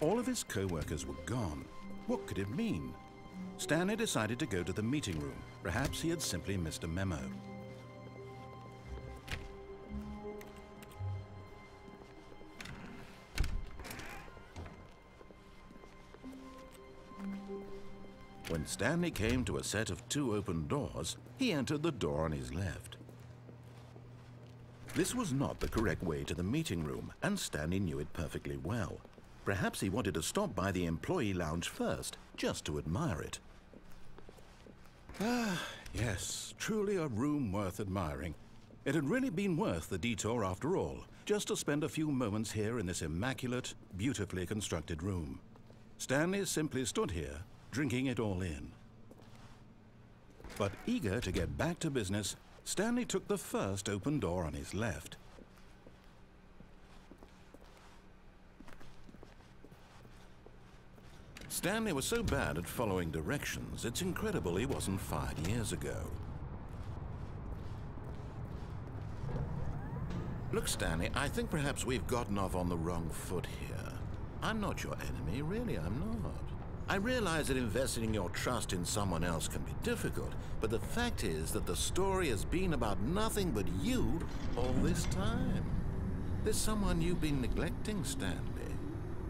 All of his co-workers were gone. What could it mean? Stanley decided to go to the meeting room. Perhaps he had simply missed a memo. When Stanley came to a set of 2 open doors, he entered the door on his left. This was not the correct way to the meeting room, and Stanley knew it perfectly well. Perhaps he wanted to stop by the employee lounge first, just to admire it. Ah, yes, truly a room worth admiring. It had really been worth the detour after all, just to spend a few moments here in this immaculate, beautifully constructed room. Stanley simply stood here, drinking it all in. But eager to get back to business, Stanley took the first open door on his left. Stanley was so bad at following directions, it's incredible he wasn't fired years ago. Look, Stanley, I think perhaps we've gotten off on the wrong foot here. I'm not your enemy, really, I'm not. I realize that investing your trust in someone else can be difficult, but the fact is that the story has been about nothing but you all this time. There's someone you've been neglecting, Stanley.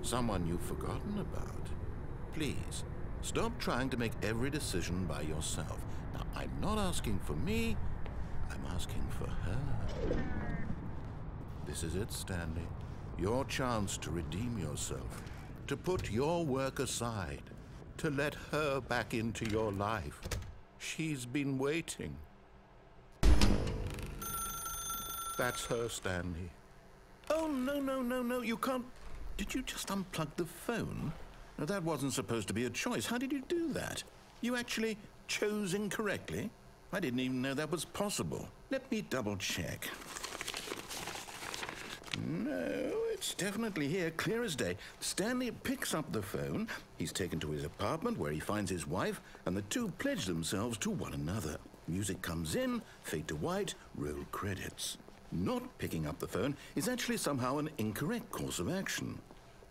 Someone you've forgotten about. Please, stop trying to make every decision by yourself. Now, I'm not asking for me, I'm asking for her. This is it, Stanley. Your chance to redeem yourself. To put your work aside, to let her back into your life. She's been waiting. That's her, Stanley. Oh, no, you can't. Did you just unplug the phone? No, that wasn't supposed to be a choice. How did you do that? You actually chose incorrectly? I didn't even know that was possible. Let me double check. No, it's definitely here, clear as day. Stanley picks up the phone. He's taken to his apartment where he finds his wife, and the two pledge themselves to one another. Music comes in, fade to white, roll credits. Not picking up the phone is actually somehow an incorrect course of action.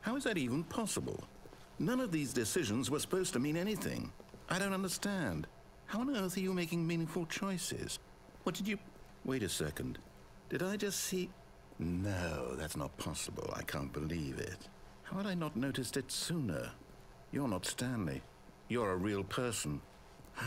How is that even possible? None of these decisions were supposed to mean anything. I don't understand. How on earth are you making meaningful choices? What did you... Wait a second. Did I just see... No, that's not possible. I can't believe it. How had I not noticed it sooner? You're not Stanley. You're a real person. I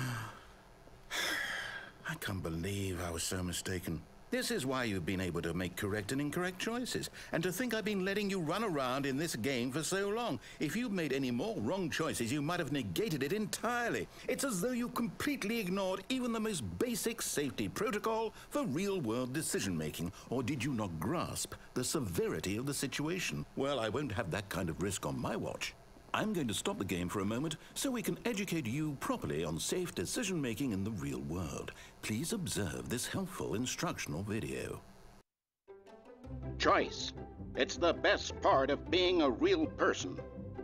can't believe I was so mistaken. This is why you've been able to make correct and incorrect choices. And to think I've been letting you run around in this game for so long. If you'd made any more wrong choices, you might have negated it entirely. It's as though you completely ignored even the most basic safety protocol for real-world decision-making. Or did you not grasp the severity of the situation? Well, I won't have that kind of risk on my watch. I'm going to stop the game for a moment so we can educate you properly on safe decision-making in the real world. Please observe this helpful instructional video. Choice. It's the best part of being a real person,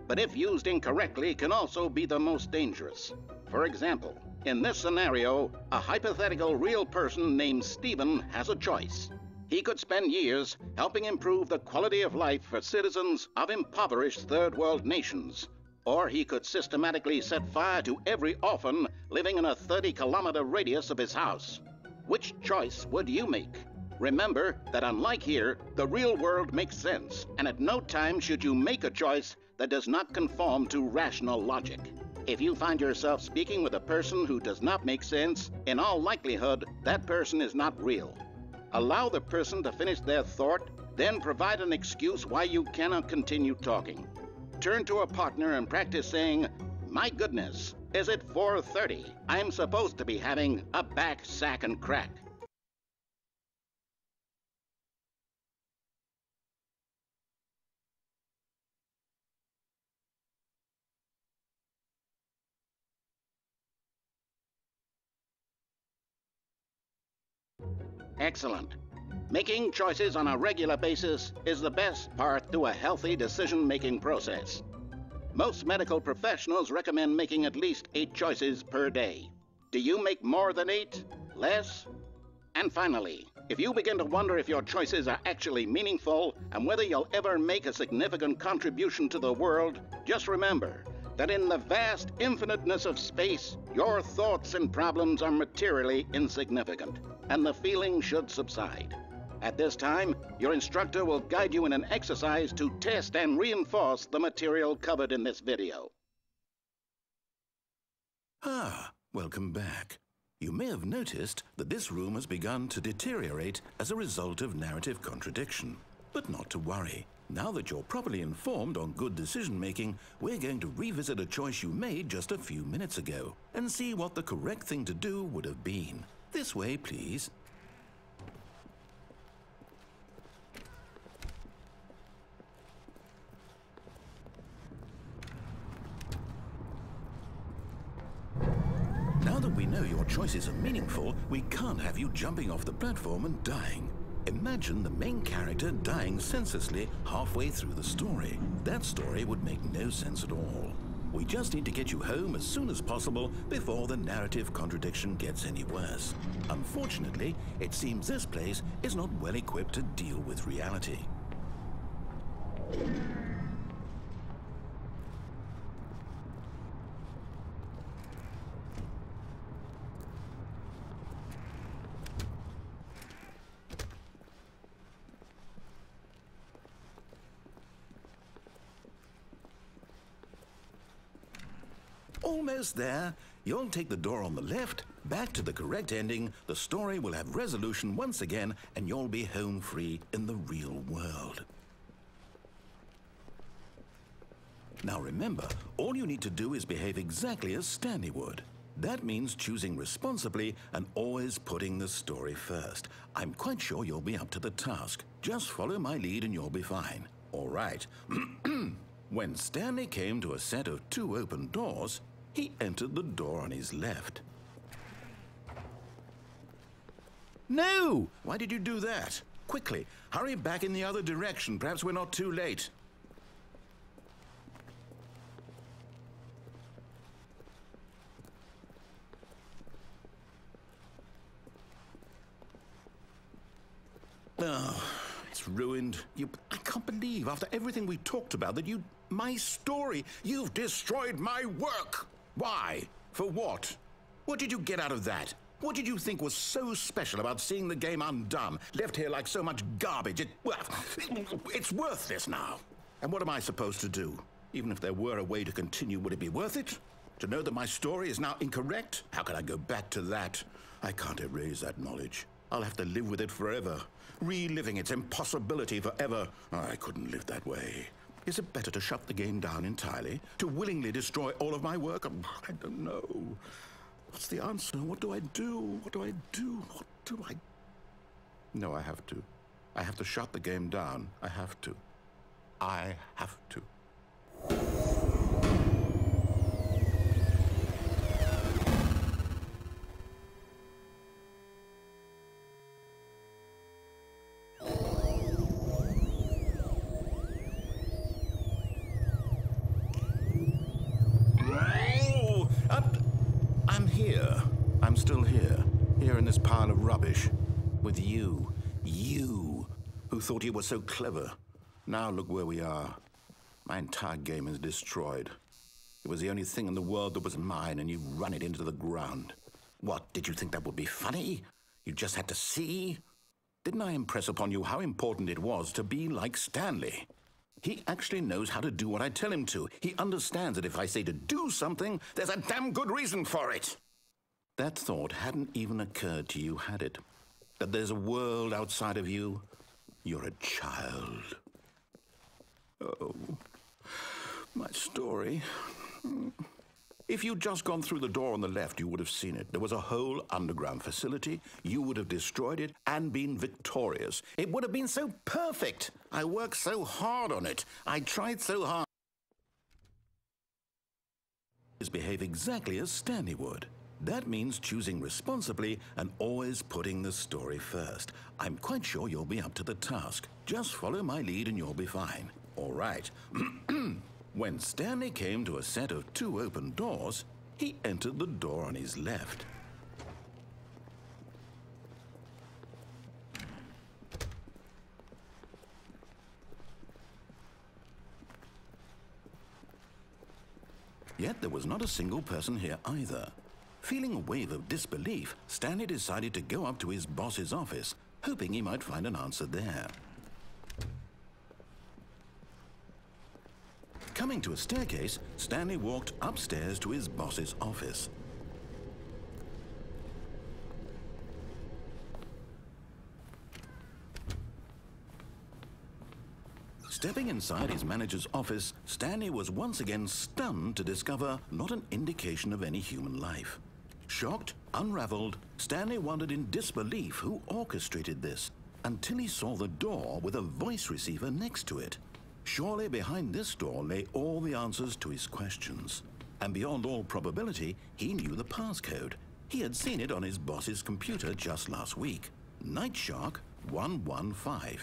but if used incorrectly can also be the most dangerous. For example, in this scenario, a hypothetical real person named Stephen has a choice. He could spend years helping improve the quality of life for citizens of impoverished third world nations. Or he could systematically set fire to every orphan living in a 30-kilometer radius of his house. Which choice would you make? Remember that unlike here, the real world makes sense, and at no time should you make a choice that does not conform to rational logic. If you find yourself speaking with a person who does not make sense, in all likelihood, that person is not real. Allow the person to finish their thought, then provide an excuse why you cannot continue talking. Turn to a partner and practice saying, "My goodness, is it 4:30? I'm supposed to be having a back, sack, and crack." Excellent. Making choices on a regular basis is the best part to a healthy decision-making process. Most medical professionals recommend making at least 8 choices per day. Do you make more than 8? Less? And And finally, if you begin to wonder if your choices are actually meaningful and whether you'll ever make a significant contribution to the world, just remember that in the vast infiniteness of space, your thoughts and problems are materially insignificant, and the feeling should subside. At this time, your instructor will guide you in an exercise to test and reinforce the material covered in this video. Ah, welcome back. You may have noticed that this room has begun to deteriorate as a result of narrative contradiction. But not to worry. Now that you're properly informed on good decision-making, we're going to revisit a choice you made just a few minutes ago and see what the correct thing to do would have been. This way, please. Now that we know your choices are meaningful, we can't have you jumping off the platform and dying. Imagine the main character dying senselessly halfway through the story. That story would make no sense at all. We just need to get you home as soon as possible before the narrative contradiction gets any worse. Unfortunately, it seems this place is not well equipped to deal with reality. Almost there. You'll take the door on the left, back to the correct ending, the story will have resolution once again, and you'll be home free in the real world. Now remember, all you need to do is behave exactly as Stanley would. That means choosing responsibly and always putting the story first. I'm quite sure you'll be up to the task. Just follow my lead and you'll be fine. All right. When Stanley came to a set of 2 open doors, he entered the door on his left. No! Why did you do that? Quickly, hurry back in the other direction. Perhaps we're not too late. Oh, it's ruined. I can't believe, after everything we talked about, that my story, you've destroyed my work. Why? For what? What did you get out of that? What did you think was so special about seeing the game undone, left here like so much garbage? It's worthless now. And what am I supposed to do? Even if there were a way to continue, would it be worth it? To know that my story is now incorrect? How can I go back to that? I can't erase that knowledge. I'll have to live with it forever, reliving its impossibility forever. I couldn't live that way. Is it better to shut the game down entirely? To willingly destroy all of my work? I don't know. What's the answer? What do I do? What do I do? What do I... No, I have to. I have to shut the game down. I have to. I have to. I'm still here in this pile of rubbish, with you who thought you were so clever. Now look where we are. My entire game is destroyed. It was the only thing in the world that was mine, and you run it into the ground. What, did you think that would be funny? You just had to see? Didn't I impress upon you how important it was to be like Stanley? He actually knows how to do what I tell him to. He understands that if I say to do something, there's a damn good reason for it. That thought hadn't even occurred to you, had it? That there's a world outside of you? You're a child. Oh, my story. If you'd just gone through the door on the left, you would have seen it. There was a whole underground facility. You would have destroyed it and been victorious. It would have been so perfect. I worked so hard on it. I tried so hard. Behave exactly as Stanley would. That means choosing responsibly and always putting the story first. I'm quite sure you'll be up to the task. Just follow my lead and you'll be fine. All right. When Stanley came to a set of 2 open doors, he entered the door on his left. Yet there was not a single person here either. Feeling a wave of disbelief, Stanley decided to go up to his boss's office, hoping he might find an answer there. Coming to a staircase, Stanley walked upstairs to his boss's office. Stepping inside his manager's office, Stanley was once again stunned to discover not an indication of any human life. Shocked, unraveled, Stanley wondered in disbelief who orchestrated this, until he saw the door with a voice receiver next to it. Surely behind this door lay all the answers to his questions. And beyond all probability, he knew the passcode. He had seen it on his boss's computer just last week. Night Shark 115.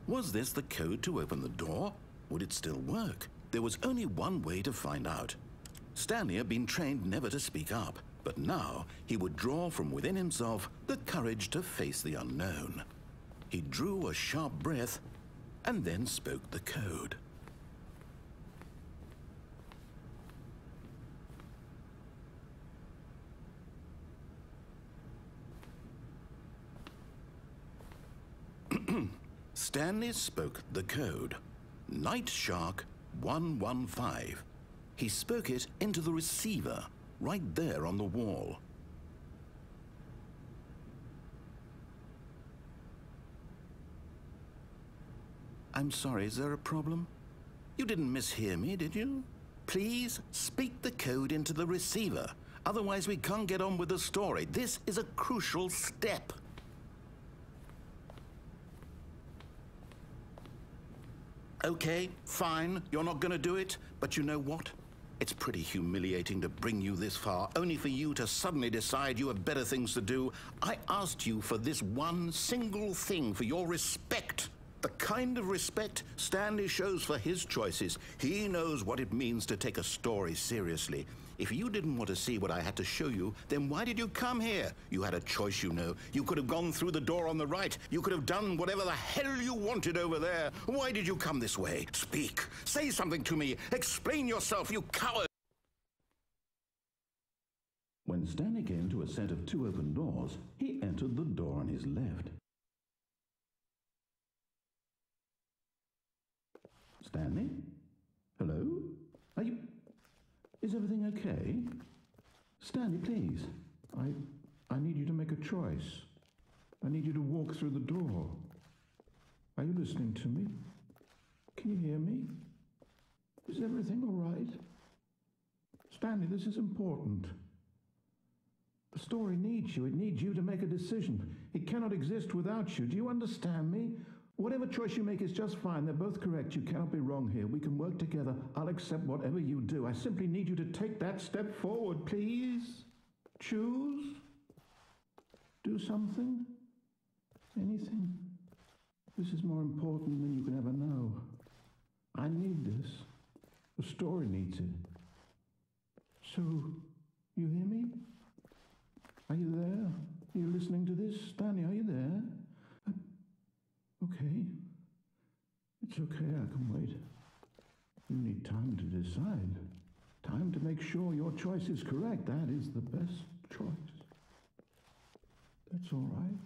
Was this the code to open the door? Would it still work? There was only one way to find out. Stanley had been trained never to speak up, but now he would draw from within himself the courage to face the unknown. He drew a sharp breath and then spoke the code. Stanley spoke the code. Night Shark 115. He spoke it into the receiver, right there on the wall. I'm sorry, is there a problem? You didn't mishear me, did you? Please speak the code into the receiver. Otherwise, we can't get on with the story. This is a crucial step. Okay, fine, you're not going to do it, but you know what? It's pretty humiliating to bring you this far, only for you to suddenly decide you have better things to do. I asked you for this one single thing, for your respect. The kind of respect Stanley shows for his choices. He knows what it means to take a story seriously. If you didn't want to see what I had to show you, then why did you come here? You had a choice, you know. You could have gone through the door on the right. You could have done whatever the hell you wanted over there. Why did you come this way? Speak. Say something to me. Explain yourself, you coward. When Stanley came to a set of two open doors, he entered the door on his left. Stanley? Hello? Are you... Is everything okay? Stanley, please. I need you to make a choice. I need you to walk through the door. Are you listening to me? Can you hear me? Is everything all right? Stanley, this is important. The story needs you. It needs you to make a decision. It cannot exist without you. Do you understand me? Whatever choice you make is just fine. They're both correct. You cannot be wrong here. We can work together. I'll accept whatever you do. I simply need you to take that step forward, please. Choose. Do something. Anything. This is more important than you can ever know. I need this. The story needs it. So, you hear me? Are you there? Are you listening to this? Stanley, are you there? Okay. It's okay, I can wait. You need time to decide. Time to make sure your choice is correct. That is the best choice. That's all right.